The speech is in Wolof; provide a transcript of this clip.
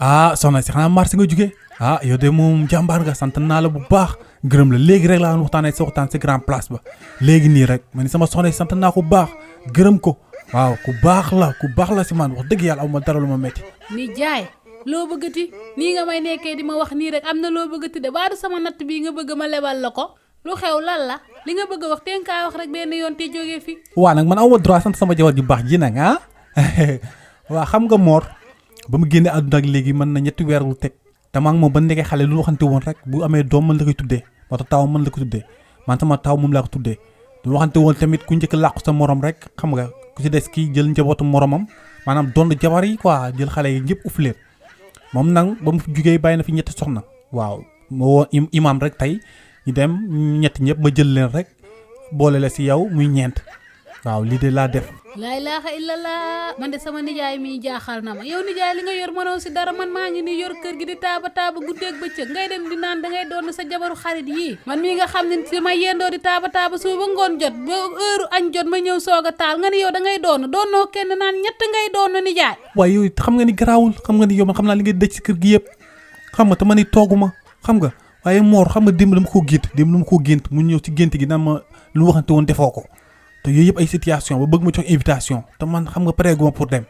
ah soxna si xanaa marché nga jóge ah yow de moom jàmbaar nga sant naa la bu baax gërëm la léegi rek laa waxtaanee sa waxtaan si grand place ba léegi nii rek ma ni sama soxna si sant naa ko bu baax gërëm ko waaw ku baax la si man wax dëgg yàlla aw ma dara lu ma metti ni jaay loo bëggati nii nga may nekkee di ma wax nii rek am na loo bëggati de baadu sama natt bii nga bëgg ma lebal la ko lu xew lan la li nga bëgg a wax teen kaa wax rek benn yoon te jógee fi waaw nag man aw ma droit sant sama jabar ju baax ji nag ah waaw xam nga Mor ba mu génnee àdduna ak léegi mën na ñetti weer wu teg te maa ngi moom ba nekkee xale lu waxante woon rek bu amee doom mën la koy tuddee wata taw mën la ko tuddee man sama taw moom laa ko tuddee lu waxante woon tamit ku njëkk làqu sa morom rek xam nga ku ci des kii jël njabootu moromam maanaam doon jabar yi quoi jël xale yi ñëpp uf leen moom nag ba mu jugee bàyyi na fi ñetti soxna waaw moo woo imam rek tey ñu dem ñetti ñëpp ma jël leen rek boole la si yow muy ñeent waaw lii de laa def laa ilaaha illallah man de sama nijaay mi jaaxal na ma yow nijaay li nga yor mënoo si dara man maa ngi ni yor kër gi di taaba guddeeg bëccëg ngay dem di naan dangay doon sa jabaru xarit yii man mii nga xam ne si ma yendoo di taaba suba ba ngoon jot ba heure añ jot ma ñëw soog a taal nga ni yow dangay doonoo kenn naan ñett ngay doon nijaay waaye yow xam nga ni garaawul xam nga ni yow man xam naa li ngay dëj si kër gi yëpp xam nga te ma ni tooguma xam nga waaye Mor xam nga démb dama ko gént mu ñëw ci gént gi naan ma lu waxante woon defoo ko te yooyu yëpp ay situation ba bëgg ma jox invitation te man xam nga pareeguma pour dem